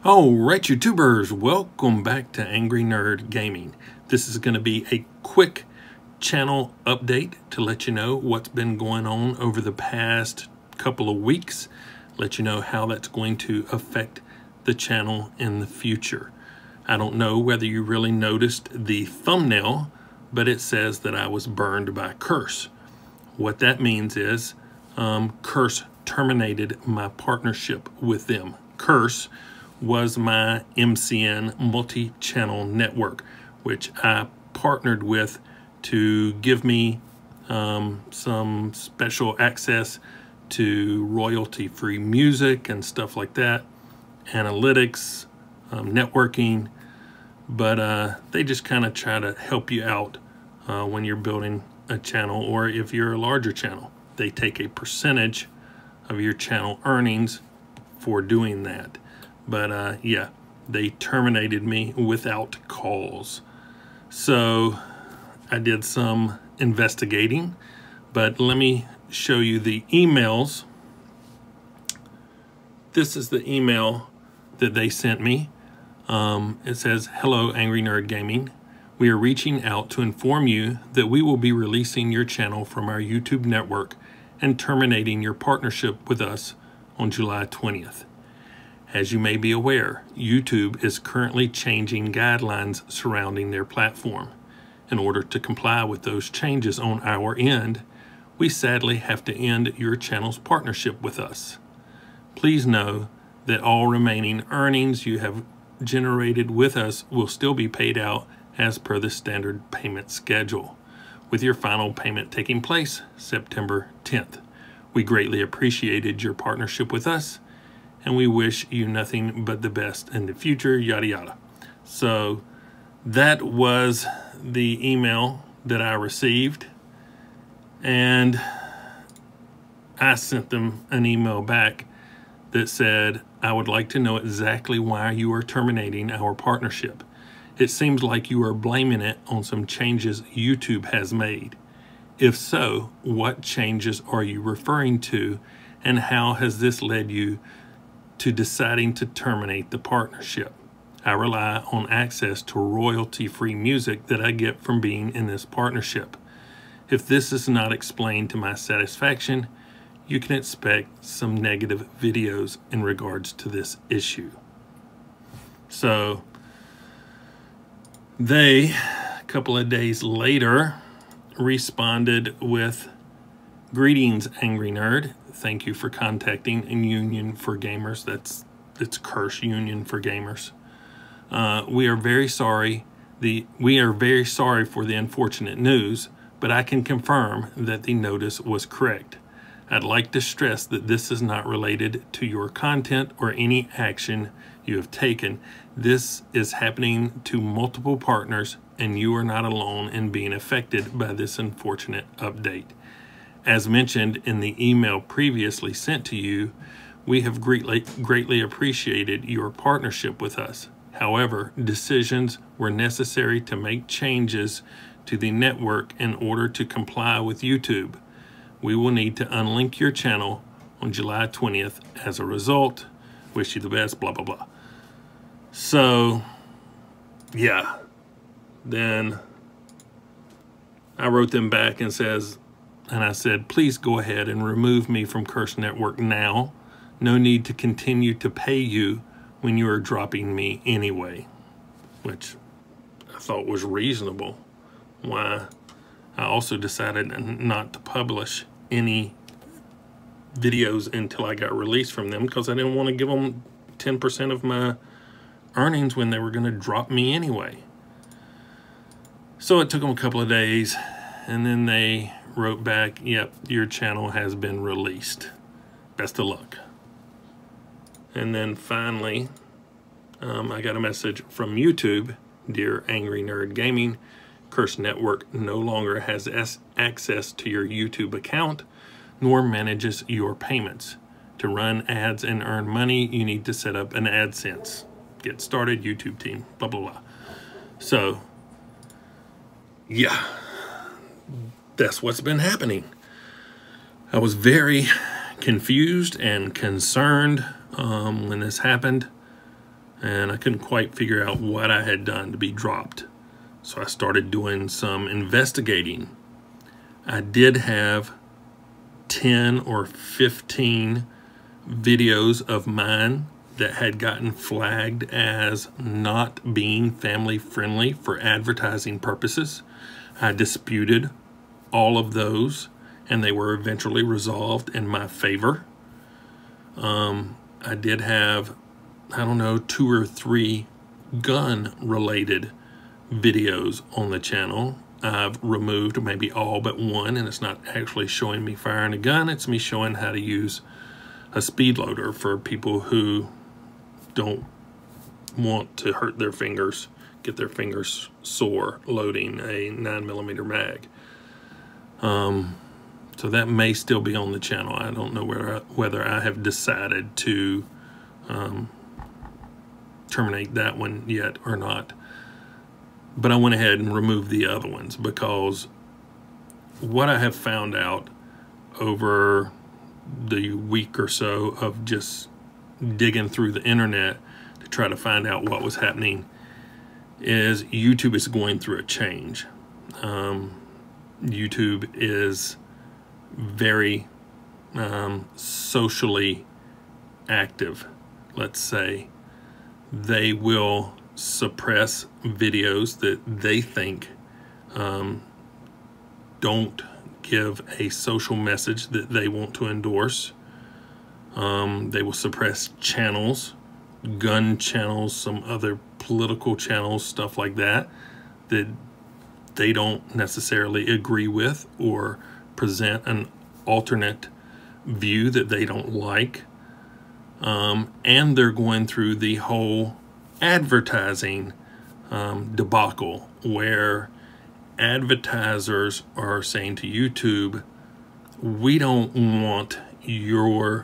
All right, YouTubers, welcome back to Angry Nerd Gaming. This is going to be a quick channel update to let you know what's been going on over the past couple of weeks, let you know how that's going to affect the channel in the future. I don't know whether you really noticed the thumbnail, but it says that I was burned by Curse. What that means is Curse terminated my partnership with them. Curse was my MCN multi-channel network, which I partnered with to give me some special access to royalty-free music and stuff like that, analytics, networking, but they just kind of try to help you out when you're building a channel, or if you're a larger channel. They take a percentage of your channel earnings for doing that. But yeah, they terminated me without cause. So I did some investigating, but let me show you the emails. This is the email that they sent me. It says, "Hello, Angry Nerd Gaming. We are reaching out to inform you that we will be releasing your channel from our YouTube network and terminating your partnership with us on July 20th. As you may be aware, YouTube is currently changing guidelines surrounding their platform. In order to comply with those changes on our end, we sadly have to end your channel's partnership with us. Please know that all remaining earnings you have generated with us will still be paid out as per the standard payment schedule, with your final payment taking place September 10th. We greatly appreciated your partnership with us, and we wish you nothing but the best in the future, yada yada." So that was the email that I received, and I sent them an email back that said, "I would like to know exactly why you are terminating our partnership. It seems like you are blaming it on some changes YouTube has made. If so, what changes are you referring to, and how has this led you to deciding to terminate the partnership? I rely on access to royalty-free music that I get from being in this partnership. If this is not explained to my satisfaction, you can expect some negative videos in regards to this issue." So they, a couple of days later, responded with, "Greetings, Angry Nerd. Thank you for contacting Union for Gamers." It's Curse, Union for Gamers. We are very sorry for the unfortunate news, but I can confirm that the notice was correct. I'd like to stress that this is not related to your content or any action you have taken. This is happening to multiple partners, and you are not alone in being affected by this unfortunate update. As mentioned in the email previously sent to you, we have greatly appreciated your partnership with us. However, decisions were necessary to make changes to the network in order to comply with YouTube. We will need to unlink your channel on July 20th. As a result, wish you the best, blah, blah, blah." So, yeah. Then I wrote them back and I said, "Please go ahead and remove me from Curse Network now. No need to continue to pay you when you are dropping me anyway," which I thought was reasonable. Why? I also decided not to publish any videos until I got released from them, because I didn't want to give them 10% of my earnings when they were going to drop me anyway. So it took them a couple of days, and then they wrote back, "Yep, your channel has been released. Best of luck." And then finally, I got a message from YouTube: "Dear Angry Nerd Gaming, Curse Network no longer has access to your YouTube account, nor manages your payments. To run ads and earn money, you need to set up an AdSense. Get started, YouTube team, blah, blah, blah." So, yeah, that's what's been happening. I was very confused and concerned when this happened. and I couldn't quite figure out what I had done to be dropped. So I started doing some investigating. I did have 10 or 15 videos of mine that had gotten flagged as not being family friendly for advertising purposes. I disputed all of those, and they were eventually resolved in my favor. I did have, I don't know, 2 or 3 gun-related videos on the channel. I've removed maybe all but one, and it's not actually showing me firing a gun. It's me showing how to use a speed loader for people who don't want to hurt their fingers, get their fingers sore loading a 9mm mag. So that may still be on the channel. I don't know whether I have decided to terminate that one yet or not. But I went ahead and removed the other ones, because what I have found out over the week or so of just digging through the internet to try to find out what was happening is YouTube is going through a change. YouTube is very socially active, let's say. They will suppress videos that they think don't give a social message that they want to endorse. They will suppress channels, gun channels, some other political channels, stuff like that, that they don't necessarily agree with, or present an alternate view that they don't like. And they're going through the whole advertising debacle, where advertisers are saying to YouTube, we don't want you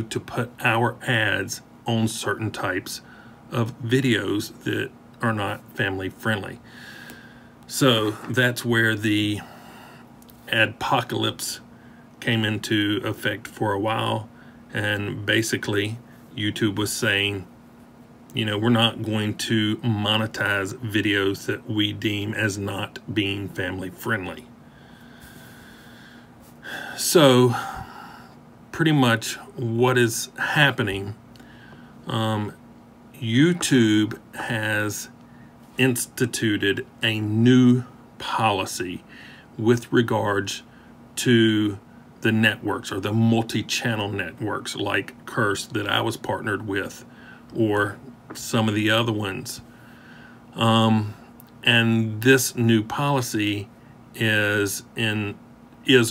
to put our ads on certain types of videos that are not family friendly. So that's where the adpocalypse came into effect for a while, and basically YouTube was saying, you know, we're not going to monetize videos that we deem as not being family friendly. So pretty much what is happening, YouTube has instituted a new policy with regards to the networks, or the multi-channel networks like Curse that I was partnered with, or some of the other ones. And this new policy is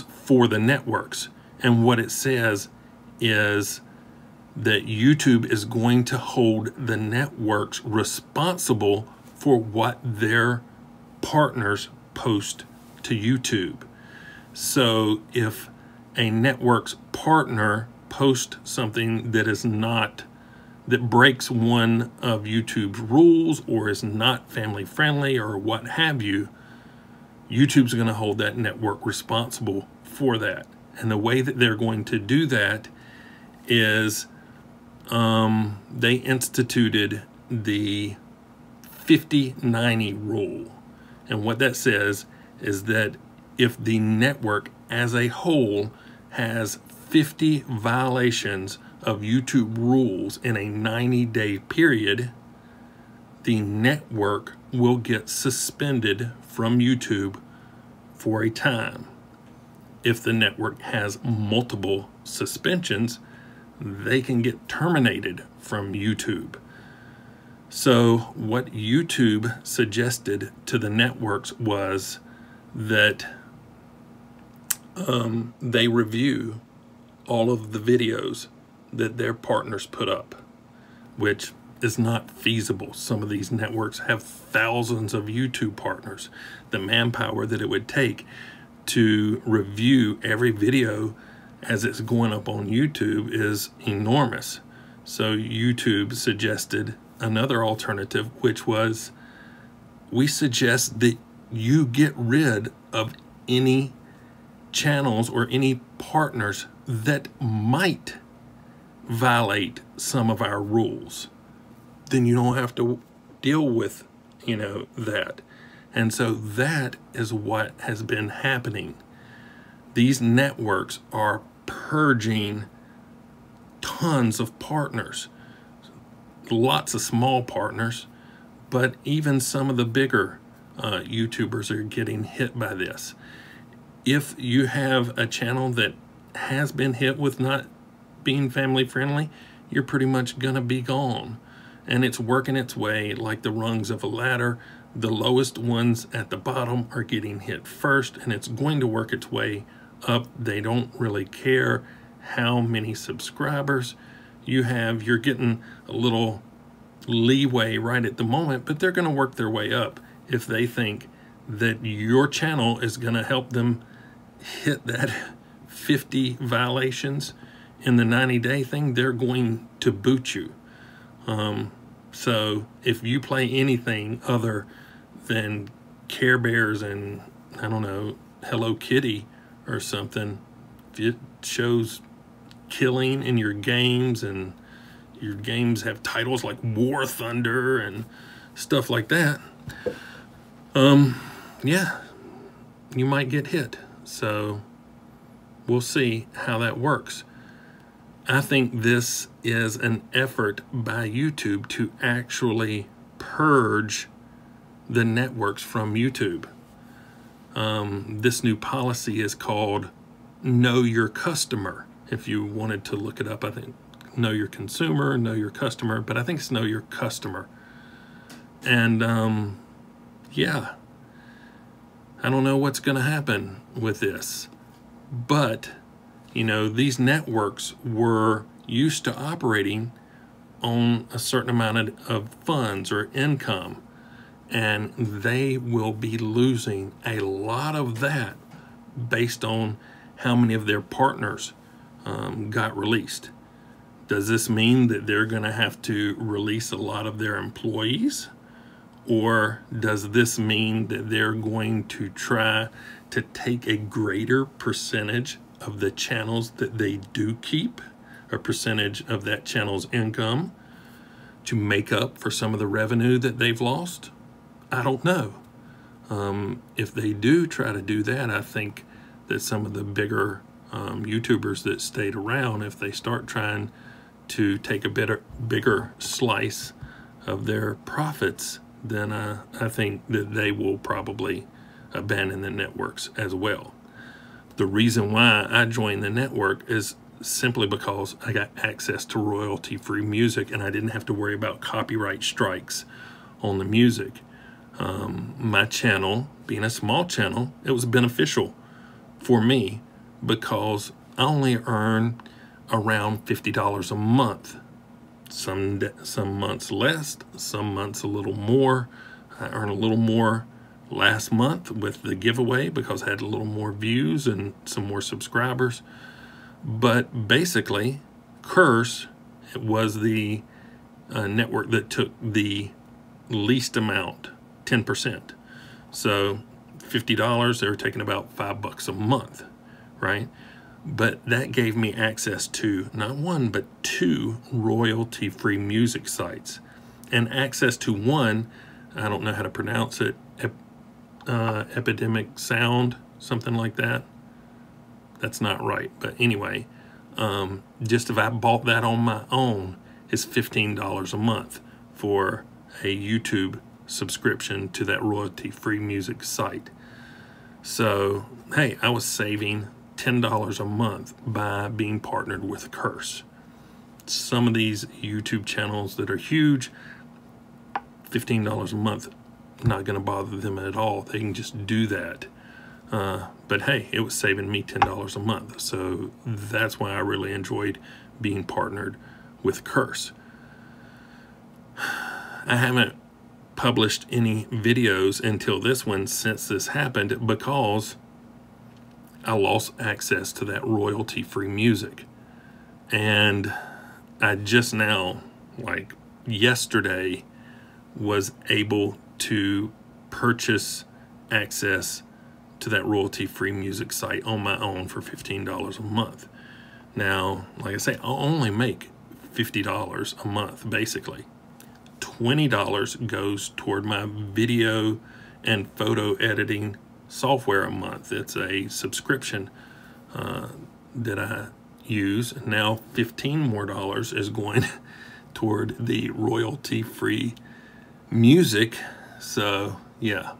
for the networks. And what it says is that YouTube is going to hold the networks responsible for what their partners post to YouTube. So if a network's partner posts something that is not, that breaks one of YouTube's rules, or is not family friendly, or what have you, YouTube's going to hold that network responsible for that. And the way that they're going to do that is they instituted the 50-90 rule. And what that says is that if the network as a whole has 50 violations of YouTube rules in a 90-day period, the network will get suspended from YouTube for a time. If the network has multiple suspensions, they can get terminated from YouTube. So what YouTube suggested to the networks was that they review all of the videos that their partners put up, which is not feasible. Some of these networks have thousands of YouTube partners. The manpower that it would take to review every video as it's going up on YouTube is enormous. So YouTube suggested another alternative, which was, we suggest that you get rid of any channels or any partners that might violate some of our rules. then you don't have to deal with, you know, that. And so that is what has been happening. These networks are purging tons of partners, lots of small partners, but even some of the bigger YouTubers are getting hit by this. If you have a channel that has been hit with not being family friendly, you're pretty much gonna be gone. And it's working its way like the rungs of a ladder. The lowest ones at the bottom are getting hit first, and it's going to work its way up. They don't really care how many subscribers you have. You're getting a little leeway right at the moment, but they're going to work their way up. If they think that your channel is going to help them hit that 50 violations in the 90-day thing, they're going to boot you. So if you play anything other than Care Bears and, I don't know, Hello Kitty or something, if it shows killing in your games and your games have titles like War Thunder and stuff like that, yeah, you might get hit. So we'll see how that works. I think this is an effort by YouTube to actually purge the networks from YouTube. This new policy is called Know Your Customer. If you wanted to look it up, I think Know Your Consumer, Know Your Customer, but I think it's Know Your Customer. And yeah, I don't know what's going to happen with this, but you know, these networks were used to operating on a certain amount of funds or income, and they will be losing a lot of that based on how many of their partners got released. Does this mean that they're going to have to release a lot of their employees? Or does this mean that they're going to try to take a greater percentage of the channels that they do keep, a percentage of that channel's income, to make up for some of the revenue that they've lost? I don't know. If they do try to do that, I think that some of the bigger YouTubers that stayed around, if they start trying to take a bigger slice of their profits, then I think that they will probably abandon the networks as well. The reason why I joined the network is simply because I got access to royalty-free music and I didn't have to worry about copyright strikes on the music. My channel, being a small channel, it was beneficial for me because I only earn around $50 a month. Some months less, some months a little more. I earned a little more last month with the giveaway because I had a little more views and some more subscribers. But basically, Curse was the network that took the least amount, 10%. So $50, they were taking about $5 a month, right? But that gave me access to not one, but 2 royalty-free music sites. And access to one, I don't know how to pronounce it, Epidemic Sound, something like that. That's not right. But anyway, just if I bought that on my own, it's $15 a month for a YouTube subscription to that royalty-free music site. So, hey, I was saving $10 a month by being partnered with Curse. Some of these YouTube channels that are huge, $15 a month, not going to bother them at all. They can just do that. But hey, it was saving me $10 a month. So that's why I really enjoyed being partnered with Curse. I haven't published any videos until this one since this happened because I lost access to that royalty-free music. And I just now, like yesterday, was able to purchase access to that royalty-free music site on my own for $15 a month. Now, like I say, I'll only make $50 a month, basically. $20 goes toward my video and photo editing software a month. It's a subscription that I use. Now $15 more is going toward the royalty-free music. So yeah,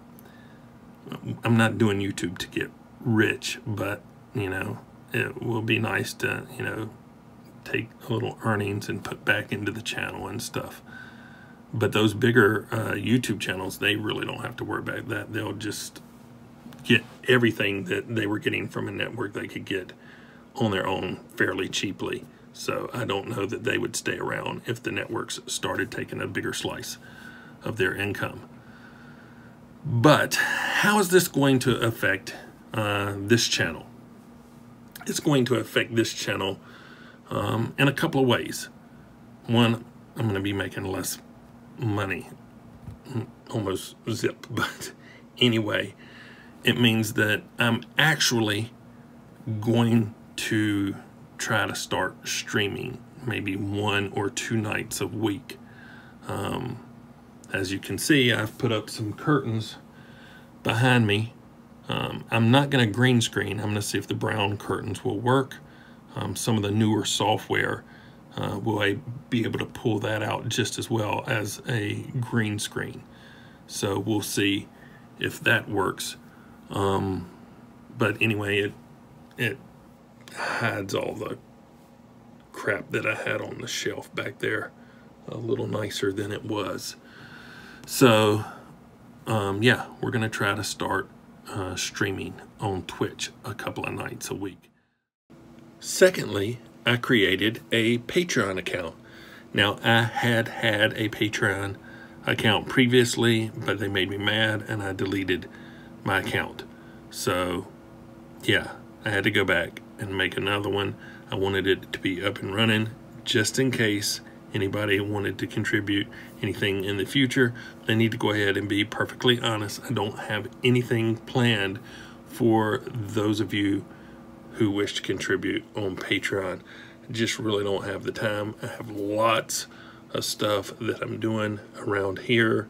I'm not doing YouTube to get rich, but you know, it will be nice to, you know, take a little earnings and put back into the channel and stuff. But those bigger YouTube channels, they really don't have to worry about that. They'll just get everything that they were getting from a network they could get on their own fairly cheaply. So I don't know that they would stay around if the networks started taking a bigger slice of their income. But how is this going to affect this channel? It's going to affect this channel in a couple of ways. One, I'm going to be making less money, almost zip, but anyway, it means that I'm actually going to try to start streaming maybe 1 or 2 nights a week. As you can see, I've put up some curtains behind me. I'm not going to green screen. I'm going to see if the brown curtains will work. Some of the newer software will I be able to pull that out just as well as a green screen. So we'll see if that works. But anyway, it hides all the crap that I had on the shelf back there a little nicer than it was. So yeah, we're gonna try to start streaming on Twitch a couple of nights a week. Secondly, I created a Patreon account. Now, I had a Patreon account previously, but they made me mad and I deleted my account. So yeah, I had to go back and make another one. I wanted it to be up and running just in case anybody wanted to contribute anything in the future. They need to go ahead and be perfectly honest. I don't have anything planned for those of you who wish to contribute on Patreon. I just really don't have the time. I have lots of stuff that I'm doing around here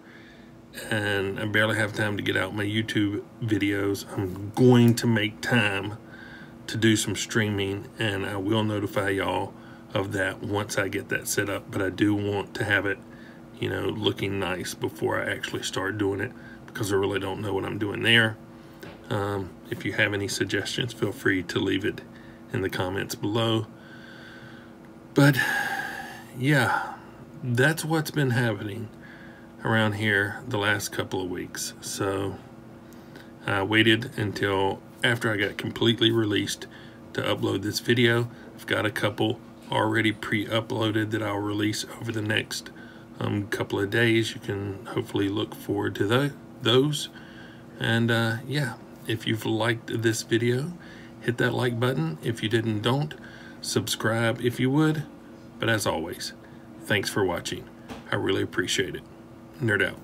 and I barely have time to get out my YouTube videos. I'm going to make time to do some streaming and I will notify y'all of that once I get that set up, but I do want to have it, you know, looking nice before I actually start doing it, because I really don't know what I'm doing there. If you have any suggestions, feel free to leave it in the comments below. But yeah, that's what's been happening around here the last couple of weeks. So I waited until after I got completely released to upload this video. I've got a couple already pre-uploaded that I'll release over the next couple of days. You can hopefully look forward to those. And yeah, if you've liked this video, hit that like button. If you didn't, don't. Subscribe if you would. But as always, thanks for watching. I really appreciate it. Nerd out.